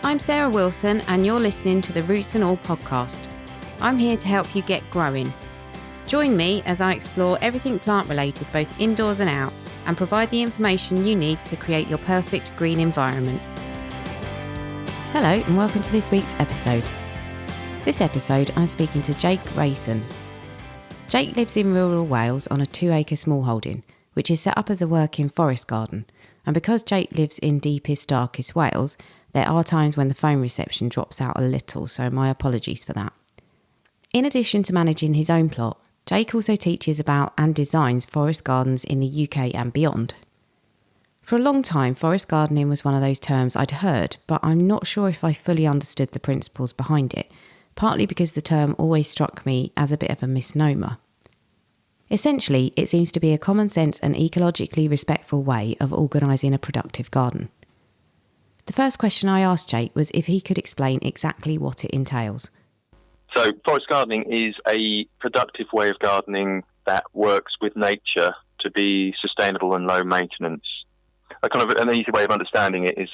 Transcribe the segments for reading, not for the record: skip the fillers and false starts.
I'm Sarah Wilson and you're listening to the Roots and All podcast. I'm here to help you get growing. Join me as I explore everything plant related both indoors and out and provide the information you need to create your perfect green environment. Hello and welcome to this week's episode. This episode I'm speaking to Jake Rayson. Jake lives in rural Wales on a 2-acre smallholding, which is set up as a working forest garden. And because Jake lives in deepest, darkest Wales, there are times when the phone reception drops out a little, so my apologies for that. In addition to managing his own plot, Jake also teaches about and designs forest gardens in the UK and beyond. For a long time, forest gardening was one of those terms I'd heard, but I'm not sure if I fully understood the principles behind it, partly because the term always struck me as a bit of a misnomer. Essentially, it seems to be a common sense and ecologically respectful way of organising a productive garden. The first question I asked Jake was if he could explain exactly what it entails. So forest gardening is a productive way of gardening that works with nature to be sustainable and low maintenance. A kind of an easy way of understanding it is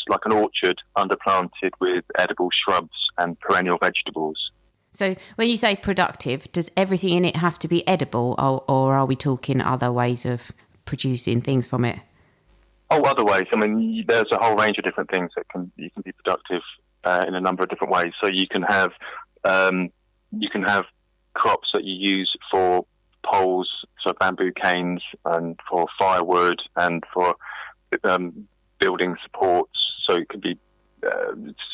like an orchard underplanted with edible shrubs and perennial vegetables. So when you say productive, does everything in it have to be edible or are we talking other ways of producing things from it? Oh, other ways. I mean, there's a whole range of different things that you can be productive in a number of different ways. So you can have crops that you use for poles, so bamboo canes, and for firewood, and for building supports. So it could be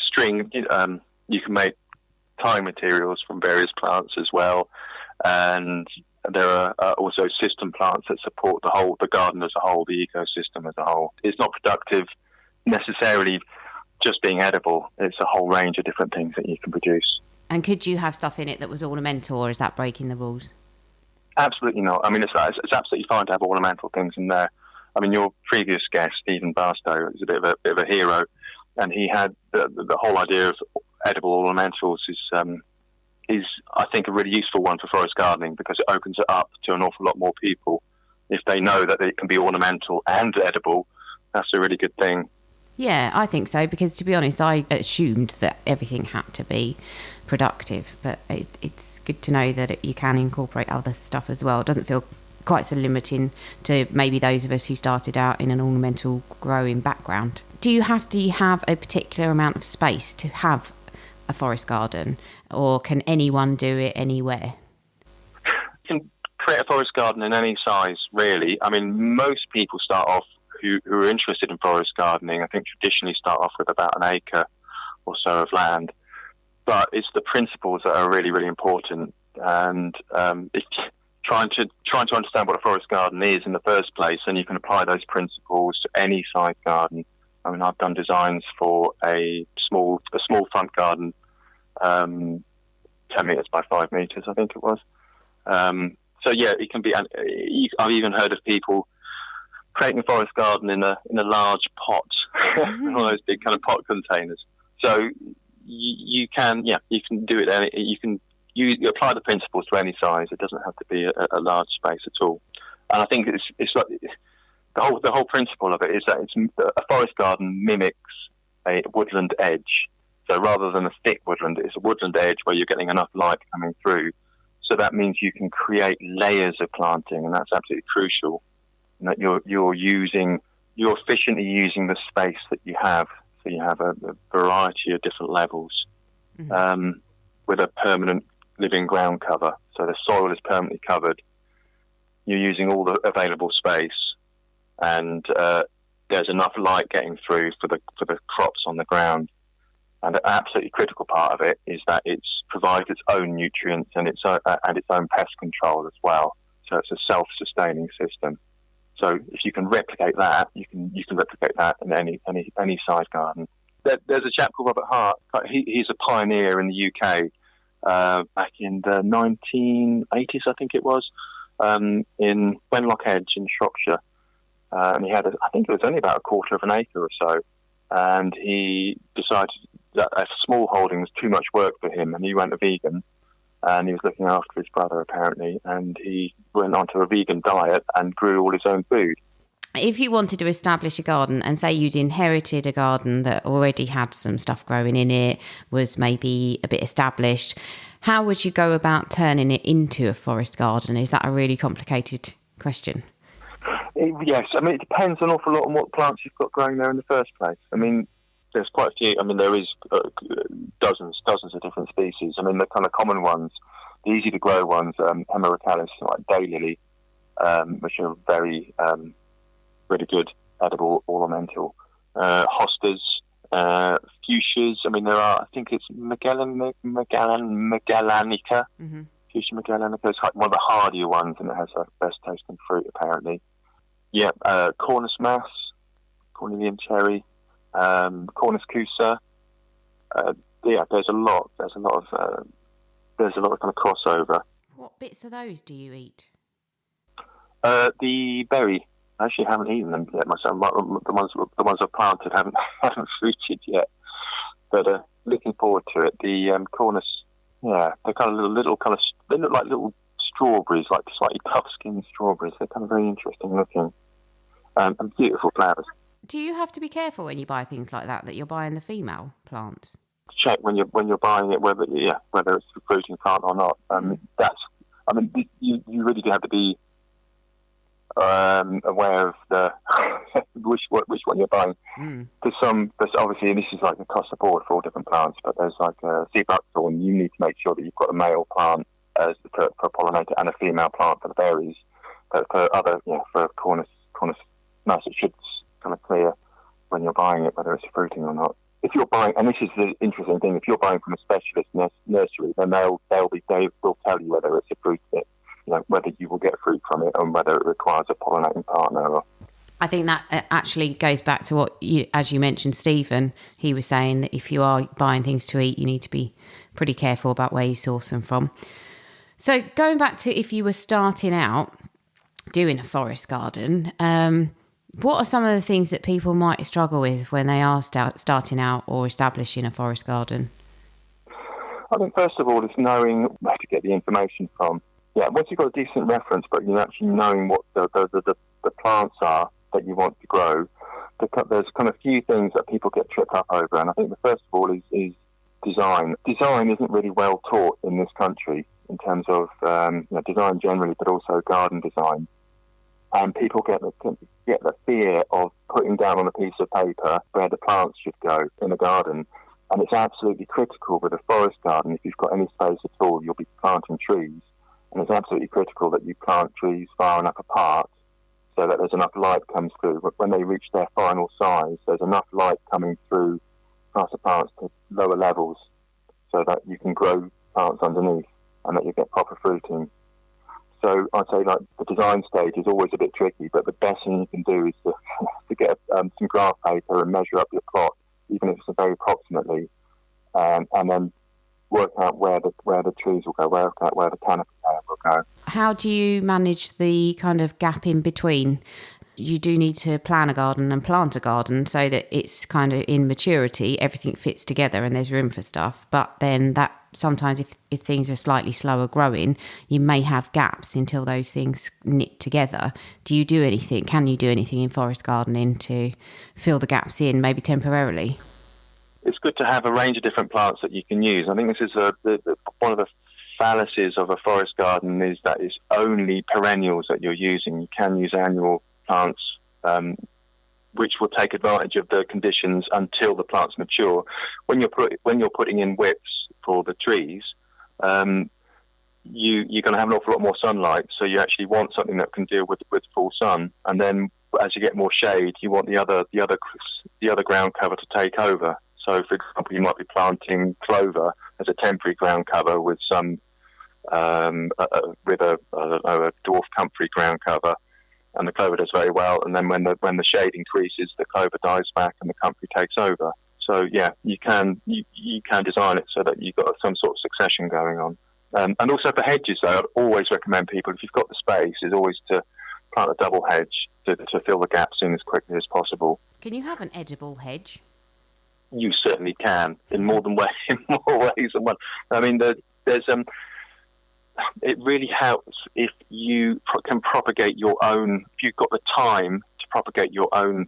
string. You can make tying materials from various plants as well, and there are also system plants that support the garden as a whole, the ecosystem as a whole. It's not productive necessarily just being edible. It's a whole range of different things that you can produce. And could you have stuff in it that was ornamental, or is that breaking the rules? Absolutely not. I mean, it's absolutely fine to have ornamental things in there. I mean, your previous guest, Stephen Barstow, is a bit of a hero, and he had the whole idea of edible ornamentals is I think a really useful one for forest gardening because it opens it up to an awful lot more people. If they know that it can be ornamental and edible, that's a really good thing. Yeah, I think so, because to be honest, I assumed that everything had to be productive, but it's good to know that you can incorporate other stuff as well. It doesn't feel quite so limiting to maybe those of us who started out in an ornamental growing background. Do you have to have a particular amount of space to have a forest garden, or can anyone do it anywhere? You can create a forest garden in any size, really. I mean, most people start off who are interested in forest gardening, I think traditionally start off with about an acre or so of land. But it's the principles that are really, really important. And if trying to understand what a forest garden is in the first place, and you can apply those principles to any size garden. I mean, I've done designs for a small front garden, 10 metres by 5 metres, I think it was. So yeah, it can be. I've even heard of people creating a forest garden in a large pot, one of those big kind of pot containers. So you can do it. You apply the principles to any size. It doesn't have to be a large space at all. And I think it's like the whole principle of it is that a forest garden mimics a woodland edge. So rather than a thick woodland, it's a woodland edge where you're getting enough light coming through. So that means you can create layers of planting, and that's absolutely crucial. And that you're efficiently using the space that you have. So you have a variety of different levels, with a permanent living ground cover. So the soil is permanently covered. You're using all the available space, and there's enough light getting through for the crops on the ground. And the absolutely critical part of it is that it provides its own nutrients and its own pest control as well. So it's a self-sustaining system. So if you can replicate that, you can replicate that in any size garden. There's a chap called Robert Hart. He's a pioneer in the UK back in the 1980s, I think it was, in Wenlock Edge in Shropshire. And he had, I think it was only about a quarter of an acre or so. And he decided that a small holding was too much work for him, and he went a vegan. And he was looking after his brother, apparently, and he went onto a vegan diet and grew all his own food. if you wanted to establish a garden and say you'd inherited a garden that already had some stuff growing in it, was maybe a bit established, how would you go about turning it into a forest garden? Is that a really complicated question? Yes, I mean, it depends an awful lot on what plants you've got growing there in the first place. I mean, there's quite a few. I mean, there is dozens of different species. I mean, the kind of common ones, the easy to grow ones, Hemerocallis, like daylily, which are very really good edible ornamental. Hostas, fuchsias. I mean, there are. I think it's Magellanica. Mm-hmm. Fuchsia Magellanica is one of the hardier ones, and it has the best tasting fruit apparently. Yeah, Cornus mass, Cornelian cherry, Cornus cusa. Yeah, there's a lot of kind of crossover. What bits of those do you eat? The berry. I actually haven't eaten them yet myself. The ones I've planted haven't fruited yet. But looking forward to it. The Cornus, yeah, they're kind of little kind of. They look like little strawberries, like slightly tough-skinned strawberries. They're kind of very interesting looking, and beautiful flowers. Do you have to be careful when you buy things like that you're buying the female plants? Check when you're buying it whether it's a fruiting plant or not. You really do have to be aware of the which one you're buying. There's obviously, and this is like across the board for all different plants, but there's like a sea buckthorn. You need to make sure that you've got a male plant for a pollinator and a female plant for the berries. But for Cornus mass, it should kind of clear when you're buying it whether it's fruiting or not. If you're buying, and this is the interesting thing, if you're buying from a specialist nursery, then they will tell you whether it's a fruit, whether you will get fruit from it and whether it requires a pollinating partner. Or... I think that actually goes back to what as you mentioned, Stephen, he was saying that if you are buying things to eat, you need to be pretty careful about where you source them from. So going back to if you were starting out doing a forest garden, what are some of the things that people might struggle with when they are starting out or establishing a forest garden? I think first of all, it's knowing where to get the information from. Yeah, once you've got a decent reference, but you're actually knowing what the plants are that you want to grow, there's kind of few things that people get tripped up over. And I think the first of all is design. Design isn't really well taught in this country in terms of design generally, but also garden design. And people get the fear of putting down on a piece of paper where the plants should go in a garden. And it's absolutely critical with a forest garden. If you've got any space at all, you'll be planting trees. And it's absolutely critical that you plant trees far enough apart so that there's enough light comes through. But when they reach their final size, there's enough light coming through past the plants to lower levels so that you can grow plants underneath and that you get proper fruiting. So I'd say like the design stage is always a bit tricky, but the best thing you can do is to get some graph paper and measure up your plot, even if it's very approximately, and then work out where the trees will go, work out where the canopy layer will go. How do you manage the kind of gap in between? You do need to plan a garden and plant a garden so that it's kind of in maturity, everything fits together and there's room for stuff. But then that sometimes if things are slightly slower growing, you may have gaps until those things knit together. Do you do anything? Can you do anything in forest gardening to fill the gaps in, maybe temporarily? It's good to have a range of different plants that you can use. I think this is one of the fallacies of a forest garden is that it's only perennials that you're using. You can use annual plants, which will take advantage of the conditions until the plants mature. When you're putting in whips for the trees, you're going to have an awful lot more sunlight. So you actually want something that can deal with full sun. And then as you get more shade, you want the other ground cover to take over. So, for example, you might be planting clover as a temporary ground cover with some a dwarf comfrey ground cover, and the clover does very well. And then when the shade increases, the clover dies back and the comfrey takes over. So yeah, you can design it so that you've got some sort of succession going on. And also for hedges, though, I'd always recommend people, if you've got the space, is always to plant a double hedge to fill the gaps in as quickly as possible. Can you have an edible hedge? You certainly can, in more ways than one. I mean, there's it really helps if you can propagate your own. If you've got the time to propagate your own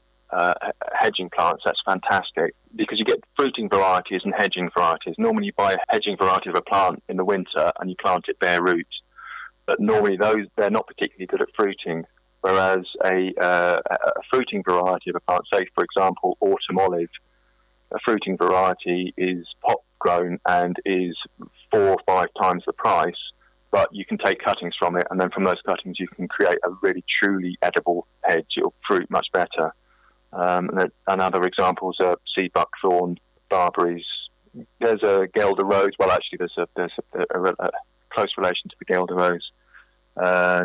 hedging plants, that's fantastic, because you get fruiting varieties and hedging varieties. Normally you buy a hedging variety of a plant in the winter and you plant it bare root, but normally they're not particularly good at fruiting, whereas a fruiting variety of a plant, say for example autumn olive, a fruiting variety is pot grown and is 4 or 5 times the price, but you can take cuttings from it, and then from those cuttings you can create a really truly edible hedge. It'll fruit much better. And other examples are buckthorn barberries. There's a Guelder rose. Well, actually, there's a close relation to the Guelder rose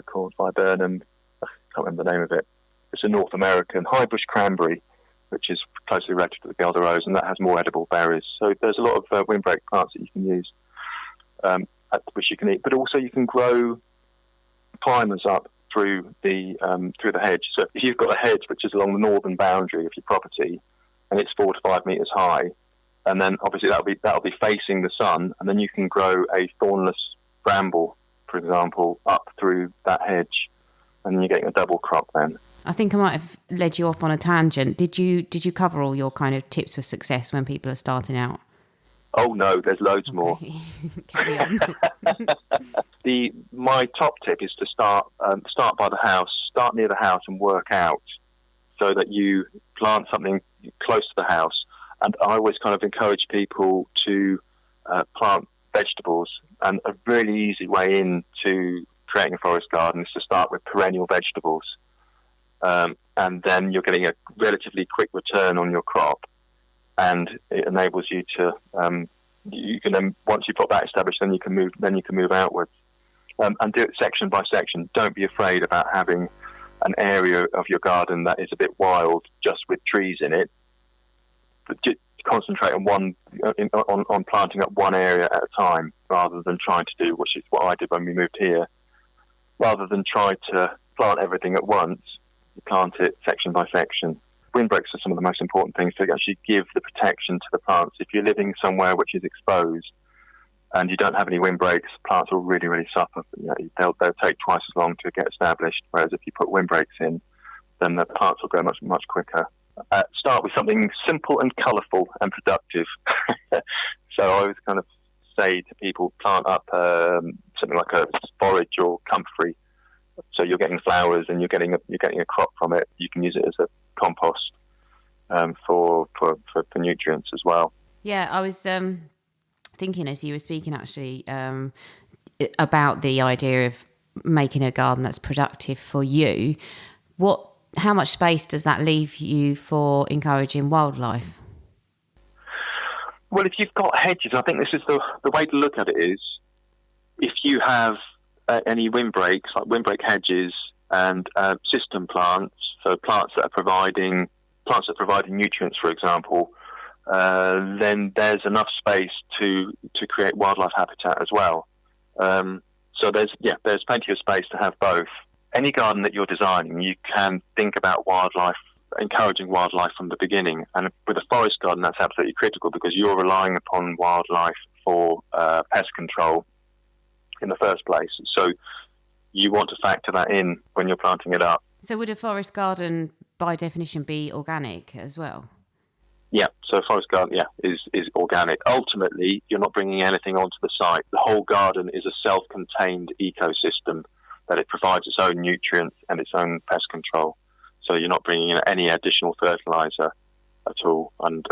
called viburnum. I can't remember the name of it. It's a North American high bush cranberry, which is closely related to the Guelder rose, and that has more edible berries. So there's a lot of windbreak plants that you can use, which you can eat. But also you can grow climbers up through the hedge. So if you've got a hedge which is along the northern boundary of your property, and it's 4 to 5 meters high, and then obviously that'll be facing the sun, and then you can grow a thornless bramble, for example, up through that hedge, and then you're getting a double crop then. I think I might have led you off on a tangent. Did you cover all your kind of tips for success when people are starting out? Oh no, there's loads more. Carry on. My top tip is to start by the house, start near the house and work out, so that you plant something close to the house. And I always kind of encourage people to plant vegetables. And a really easy way into creating a forest garden is to start with perennial vegetables. And then you're getting a relatively quick return on your crop, and it enables you to you can then, once you've got that established, then you can move outwards, and do it section by section. Don't be afraid about having an area of your garden that is a bit wild, just with trees in it. But concentrate on planting up one area at a time, rather than trying to do, which is what I did when we moved here. Rather than try to plant everything at once, you plant it section by section. Windbreaks are some of the most important things to actually give the protection to the plants. If you're living somewhere which is exposed and you don't have any windbreaks, plants will really, really suffer. They'll take twice as long to get established, whereas if you put windbreaks in, then the plants will grow much, much quicker. Start with something simple and colourful and productive. So I always kind of say to people, plant up something like a forage or comfrey. So you're getting flowers and you're getting a crop from it. You can use it as a compost for nutrients as well. Yeah, I was thinking as you were speaking actually about the idea of making a garden that's productive for you. How much space does that leave you for encouraging wildlife? Well, if you've got hedges, I think this is the way to look at it is, if you have any windbreaks, like windbreak hedges and system plants, so plants that are providing nutrients, for example, then there's enough space to create wildlife habitat as well. So there's plenty of space to have both. Any garden that you're designing, you can think about wildlife, encouraging wildlife from the beginning. And with a forest garden, that's absolutely critical, because you're relying upon wildlife for pest control in the first place. So you want to factor that in when you're planting it up. So would a forest garden, by definition, be organic as well? Yeah, so a forest garden, is organic. Ultimately, you're not bringing anything onto the site. The whole garden is a self-contained ecosystem that it provides its own nutrients and its own pest control. So you're not bringing in any additional fertilizer at all, and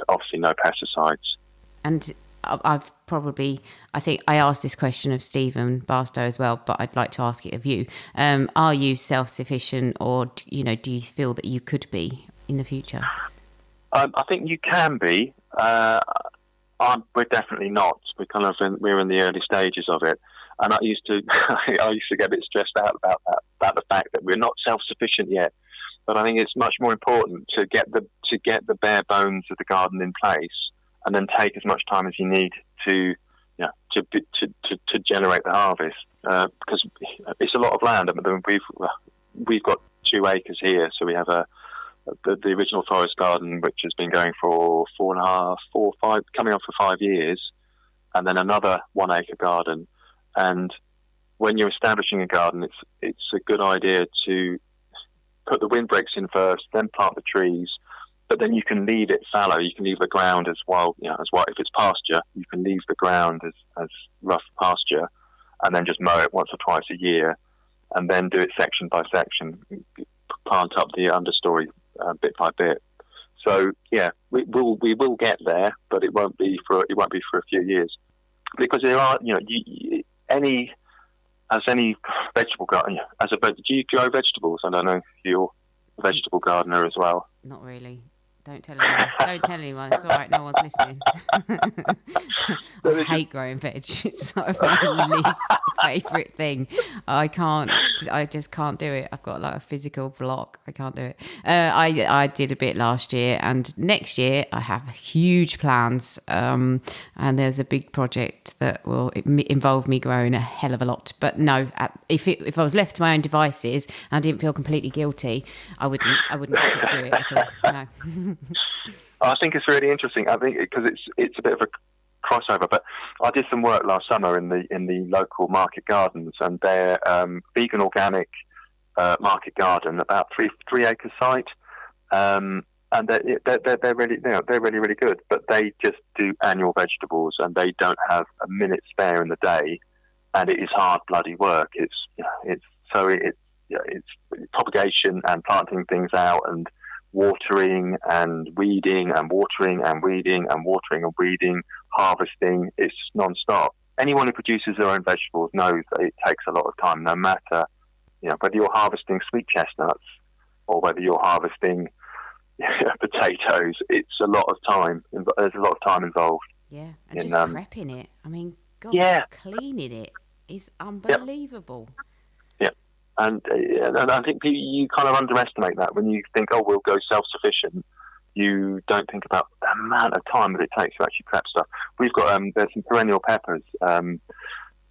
obviously no pesticides. And I think I asked this question of Stephen Barstow as well, but I'd like to ask it of you. Are you self-sufficient, or do you feel that you could be in the future? I think you can be. We're definitely not. We're in the early stages of it, and I used to get a bit stressed out about the fact that we're not self-sufficient yet. But I think it's much more important to get the bare bones of the garden in place, and then take as much time as you need to generate the harvest, because it's a lot of land. I mean, we've got 2 acres here, so we have the original forest garden, which has been going for 5 coming up for 5 years, and then another 1 acre garden. And when you're establishing a garden, it's a good idea to put the windbreaks in first, then plant the trees. But then you can leave it fallow. You can leave the ground as wild, as wild. If it's pasture, you can leave the ground as rough pasture, and then just mow it once or twice a year, and then do it section by section, plant up the understory bit by bit. So yeah, we will get there, but it won't be for a few years, because there are any vegetable garden do you grow vegetables? I don't know if you're a vegetable gardener as well. Not really. Don't tell anyone. Don't tell anyone. It's all right. No one's listening. I hate growing veg. It's like my least favourite thing. I just can't do it. I've got like a physical block. I can't do it. I did a bit last year, and next year I have huge plans. And there's a big project that will involve me growing a hell of a lot. But no, if I was left to my own devices and I didn't feel completely guilty, I wouldn't do it at all. No. I think it's really interesting. I think because it's a bit of a crossover. But I did some work last summer in the local market gardens, and they're vegan organic market garden, about 3 acre site, and they're really good. But they just do annual vegetables, and they don't have a minute spare in the day, and it is hard bloody work. It's propagation and planting things out and watering and weeding and watering and weeding and watering and weeding, harvesting. It's non-stop. Anyone who produces their own vegetables knows that it takes a lot of time, no matter whether you're harvesting sweet chestnuts or whether you're harvesting potatoes. It's a lot of time. There's a lot of time involved. Yeah, and just prepping it. I mean, God, cleaning it is unbelievable. Yep. And I think you kind of underestimate that when you think, we'll go self-sufficient. You don't think about the amount of time that it takes to actually prep stuff. We've got there's some perennial peppers,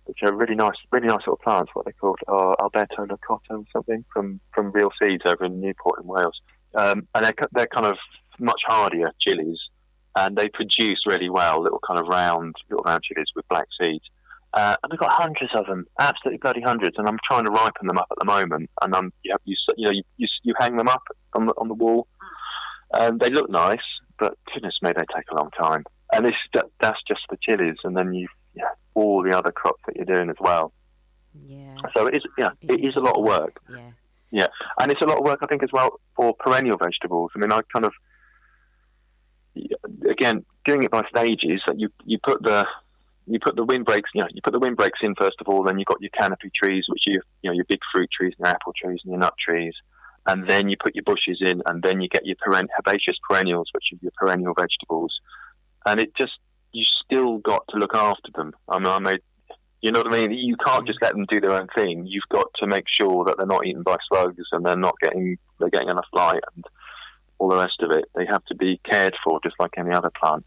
which are really nice little plants. What they're called, Alberto Locato or something, from Real Seeds over in Newport in Wales. And they're kind of much hardier chilies, and they produce really well. Little round chilies with black seeds. And we've got hundreds of them, absolutely bloody hundreds. And I'm trying to ripen them up at the moment. And you hang them up on the wall, and they look nice, but goodness me, they take a long time. And that's just the chilies, and then you've all the other crops that you're doing as well. Yeah. So it is a lot of work. Yeah. Yeah, and it's a lot of work, I think, as well for perennial vegetables. I mean, I again, doing it by stages. That you put the windbreaks, you put the windbreaks in first of all. Then you've got your canopy trees, which your big fruit trees, and your apple trees, and your nut trees. And then you put your bushes in, and then you get your herbaceous perennials, which are your perennial vegetables. And you still got to look after them. You know what I mean? You can't just let them do their own thing. You've got to make sure that they're not eaten by slugs, and they're getting enough light and all the rest of it. They have to be cared for just like any other plant.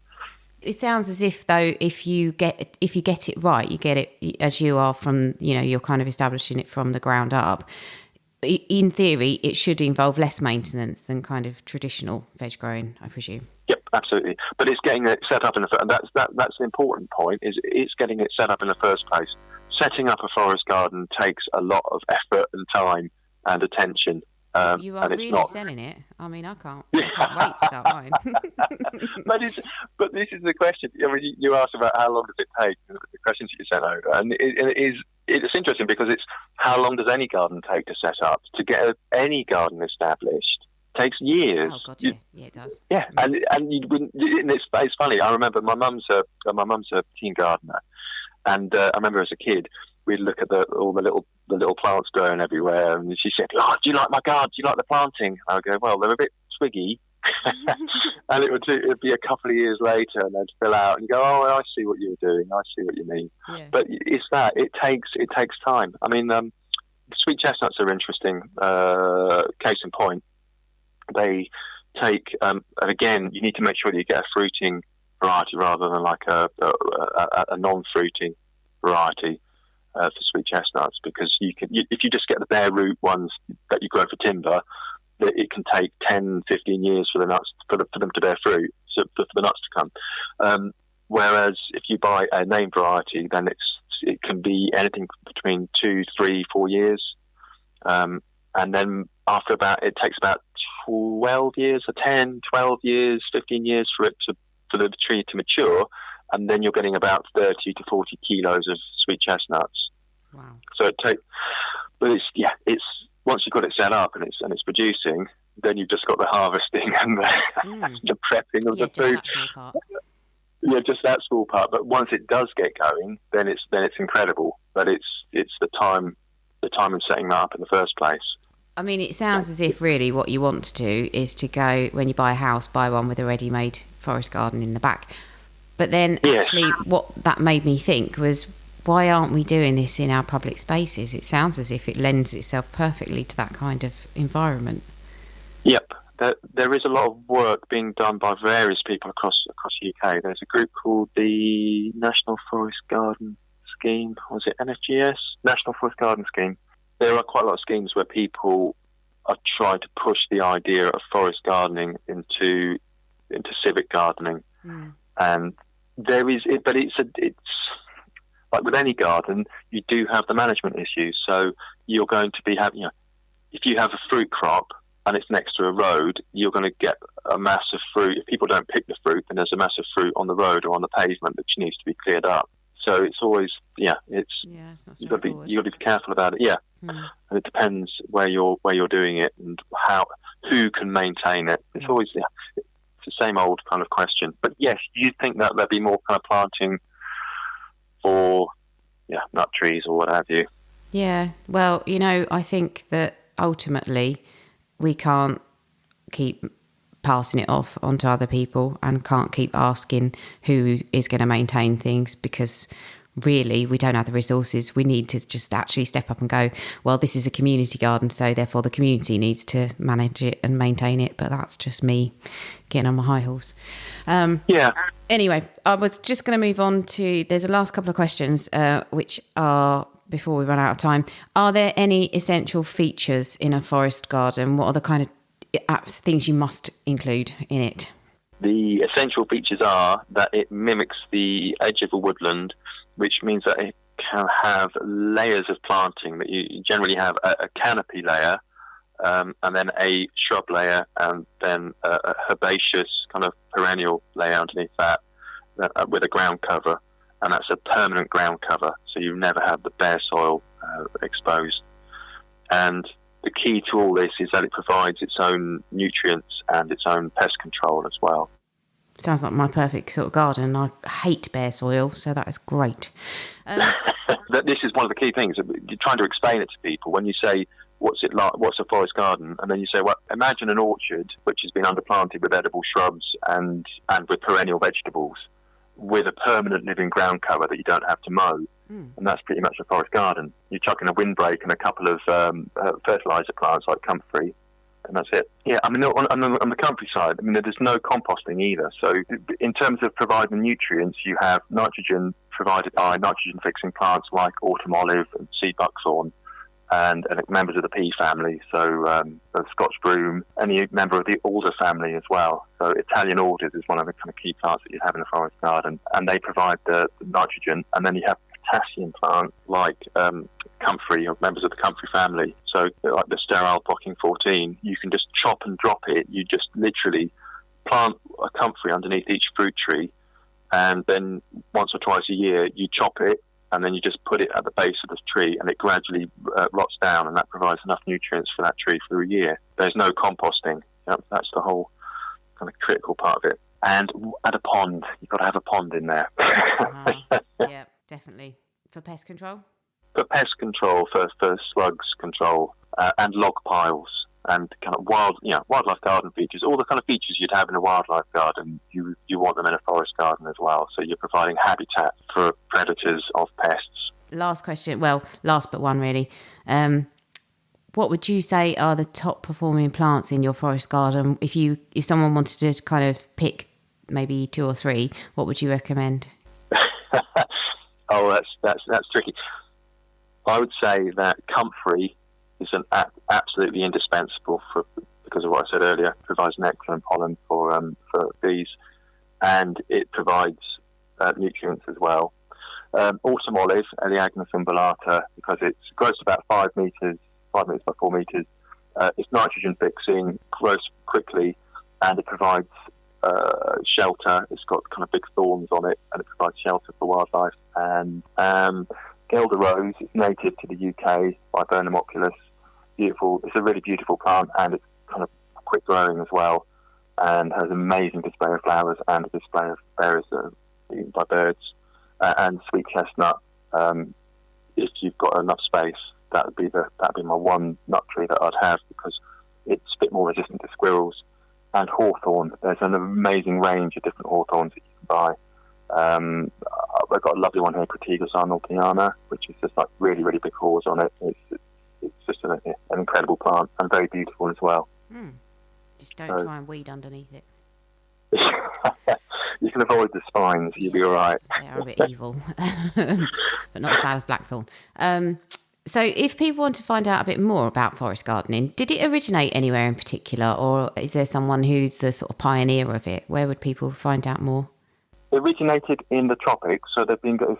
It sounds as if, though, if you get it right, you get it as you are from, you're kind of establishing it from the ground up. In theory, it should involve less maintenance than kind of traditional veg growing, I presume. Yep, absolutely. But it's getting it set up and that's the important point. Is it's getting it set up in the first place. Setting up a forest garden takes a lot of effort and time and attention. You are really selling it. I mean, I can't wait to start mine. but this is the question. I mean, you asked about how long does it take, the questions that you sent over. And it's interesting because it's how long does any garden take to set up? To get any garden established takes years. Oh, God, yeah. Yeah, it does. Yeah, and it's funny. I remember my mum's a teen gardener. And I remember as a kid, we'd look at all the little plants growing everywhere, and she said, "Oh, do you like my garden? Do you like the planting?" I would go, "Well, they're a bit twiggy," and it would be a couple of years later, and they'd fill out, and you go, "Oh, I see what you're doing. I see what you mean." Yeah. But it's that it takes time. I mean, sweet chestnuts are interesting. Case in point, they take, and again, you need to make sure that you get a fruiting variety rather than like a non-fruiting variety for sweet chestnuts, because if you just get the bare root ones that you grow for timber, that it can take 10, 15 years for the nuts for them to bear fruit, so for the nuts to come. Whereas if you buy a name variety, then it can be anything between 2, 3, 4 years. And then it takes about 12 years, or 10, 12 years, 15 years for the tree to mature. And then you're getting about 30 to 40 kilos of sweet chestnuts. Wow. So it's once you've got it set up and it's producing, then you've just got the harvesting and the prepping of the food. That small part. Yeah, just that small part. But once it does get going, then it's incredible. But it's the time in setting that up in the first place. I mean, it sounds as if really what you want to do is to go, when you buy a house, buy one with a ready-made forest garden in the back. But then actually what that made me think was, why aren't we doing this in our public spaces? It sounds as if it lends itself perfectly to that kind of environment. Yep. There is a lot of work being done by various people across the UK. There's a group called the National Forest Garden Scheme. Was it NFGS? National Forest Garden Scheme. There are quite a lot of schemes where people are trying to push the idea of forest gardening into civic gardening. And there is, but it's like with any garden, you do have the management issues. So you're going to be having, if you have a fruit crop and it's next to a road, you're going to get a mass of fruit. If people don't pick the fruit, then there's a mass of fruit on the road or on the pavement which needs to be cleared up. So it's always, it's not you've got to be careful about it. And it depends where you're doing it and who can maintain it. It's always it's the same old kind of question. But yes, you'd think that there'd be more kind of planting for nut trees or what have you. Yeah, well, I think that ultimately we can't keep passing it off onto other people and can't keep asking who is going to maintain things, because really we don't have the resources. We need to just actually step up and go, well, this is a community garden, so therefore the community needs to manage it and maintain it. But that's just me getting on my high horse. Anyway, I was just going to move on to, there's the last couple of questions, which are, before we run out of time, are there any essential features in a forest garden? What are the kind of things you must include in it? The essential features are that it mimics the edge of a woodland, which means that it can have layers of planting, that you generally have a canopy layer, and then a shrub layer, and then a herbaceous kind of perennial layer underneath that with a ground cover, and that's a permanent ground cover, so you never have the bare soil exposed. And the key to all this is that it provides its own nutrients and its own pest control as well. Sounds like my perfect sort of garden. I hate bare soil, so that is great. This is one of the key things. You're trying to explain it to people when you say, what's it like? What's a forest garden? And then you say, well, imagine an orchard which has been underplanted with edible shrubs and with perennial vegetables, with a permanent living ground cover that you don't have to mow. And that's pretty much a forest garden. You chuck in a windbreak and a couple of fertiliser plants like comfrey, and that's it. Yeah, I mean, on the countryside, I mean, there's no composting either. So in terms of providing nutrients, you have nitrogen provided by nitrogen-fixing plants like autumn olive and sea buckthorn, and members of the pea family, so the Scotch broom, and a member of the alder family as well. So Italian alders is one of the kind of key plants that you have in a forest garden, and they provide the nitrogen. And then you have potassium plants like comfrey, or members of the comfrey family. So like the sterile Bocking 14, you can just chop and drop it. You just literally plant a comfrey underneath each fruit tree, and then once or twice a year you chop it, and then you just put it at the base of the tree, and it gradually rots down, and that provides enough nutrients for that tree for a year. There's no composting. That's the whole kind of critical part of it. And at a pond, you've got to have a pond in there. Yeah, definitely. For pest control? For pest control, for slugs control, and log piles, and kind of wildlife garden features. All the kind of features you'd have in a wildlife garden, you want them in a forest garden as well. So you're providing habitat for predators of pests. Last question. Well, last but one really. What would you say are the top performing plants in your forest garden? If someone wanted to kind of pick maybe 2 or 3, what would you recommend? Oh, that's tricky. I would say that comfrey is absolutely indispensable because of what I said earlier. It provides nectar and pollen for bees, and it provides nutrients as well. Autumn olive, Elaeagnus umbellata, because it grows to about 5 meters by 4 meters, It's nitrogen fixing, grows quickly, and it provides shelter. It's got kind of big thorns on it, and it provides shelter for wildlife. And Gelder rose is native to the UK by Viburnum. Beautiful. It's a really beautiful plant, and it's kind of quick growing as well, and has an amazing display of flowers and a display of berries that are eaten by birds. And sweet chestnut. If you've got enough space, that'd be my one nut tree that I'd have, because it's a bit more resistant to squirrels. And hawthorn. There's an amazing range of different hawthorns that you can buy. I've got a lovely one here, Crataegus arnoldiana, which is just like really, really big haws on it. It's just an incredible plant, and very beautiful as well. Just don't try and weed underneath it. You can avoid the spines, you'll be all right. They are a bit evil, but not as bad as blackthorn. So if people want to find out a bit more about forest gardening, did it originate anywhere in particular, or is there someone who's the sort of pioneer of it? Where would people find out more? It originated in the tropics, so there've been kind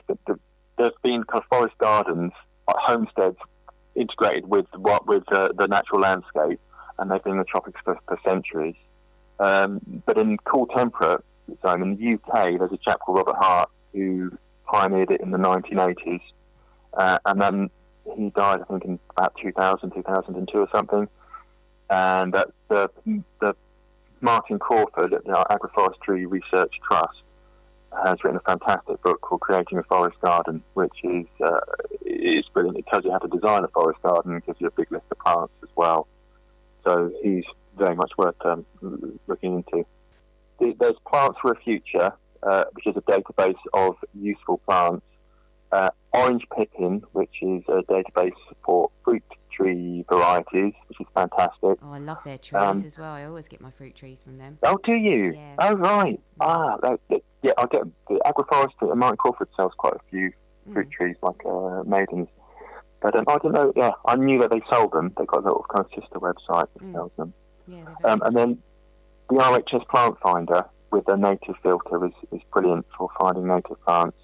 of forest gardens, like homesteads, integrated with the natural landscape, and they've been in the tropics for centuries. But in cool temperate zone in the UK, there's a chap called Robert Hart who pioneered it in the 1980s, and then he died, I think, in about 2002 or something. And the Martin Crawford at the Agroforestry Research Trust has written a fantastic book called Creating a Forest Garden, which is brilliant. It tells you how to design a forest garden and gives you a big list of plants as well. So he's very much worth looking into. There's Plants for a Future, which is a database of useful plants. Orange Pippin, which is a database for fruit tree varieties, which is fantastic. Oh, I love their trees as well. I always get my fruit trees from them. Oh, do you? Yeah. Oh, right. I get the Agroforestry and Martin Crawford sells quite a few fruit trees, like Maidens. But I didn't know. Yeah, I knew that they sold them. They got a little kind of sister website that sells them. Yeah, and then the RHS Plant Finder with their native filter is brilliant for finding native plants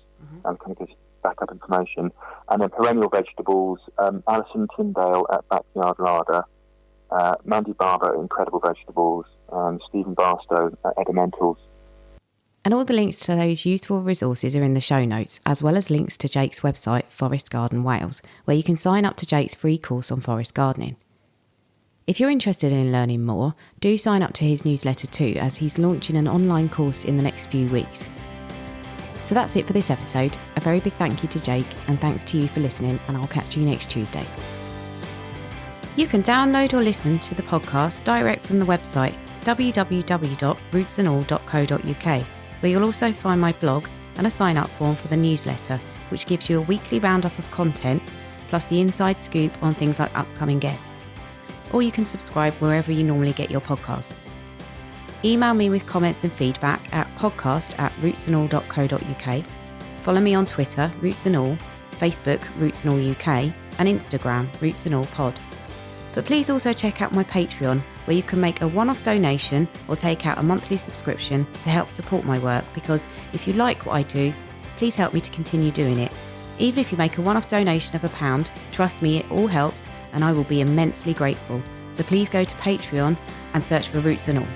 and kind of gives backup information. And then perennial vegetables, Alison Tyndale at Backyard Larder, Mandy Barber at Incredible Vegetables, and Stephen Barstow at Ornamentals. And all the links to those useful resources are in the show notes, as well as links to Jake's website, Forest Garden Wales, where you can sign up to Jake's free course on forest gardening. If you're interested in learning more, do sign up to his newsletter too, as he's launching an online course in the next few weeks. So that's it for this episode. A very big thank you to Jake, and thanks to you for listening, and I'll catch you next Tuesday. You can download or listen to the podcast direct from the website www.rootsandall.co.uk, where you'll also find my blog and a sign-up form for the newsletter, which gives you a weekly roundup of content, plus the inside scoop on things like upcoming guests. Or you can subscribe wherever you normally get your podcasts. Email me with comments and feedback at podcast@rootsandall.co.uk. Follow me on Twitter, Roots and All, Facebook, Roots and All UK, and Instagram, Roots and All Pod. But please also check out my Patreon, where you can make a one-off donation or take out a monthly subscription to help support my work, because if you like what I do, please help me to continue doing it. Even if you make a one-off donation of £1, trust me, it all helps, and I will be immensely grateful. So please go to Patreon and search for Roots and All.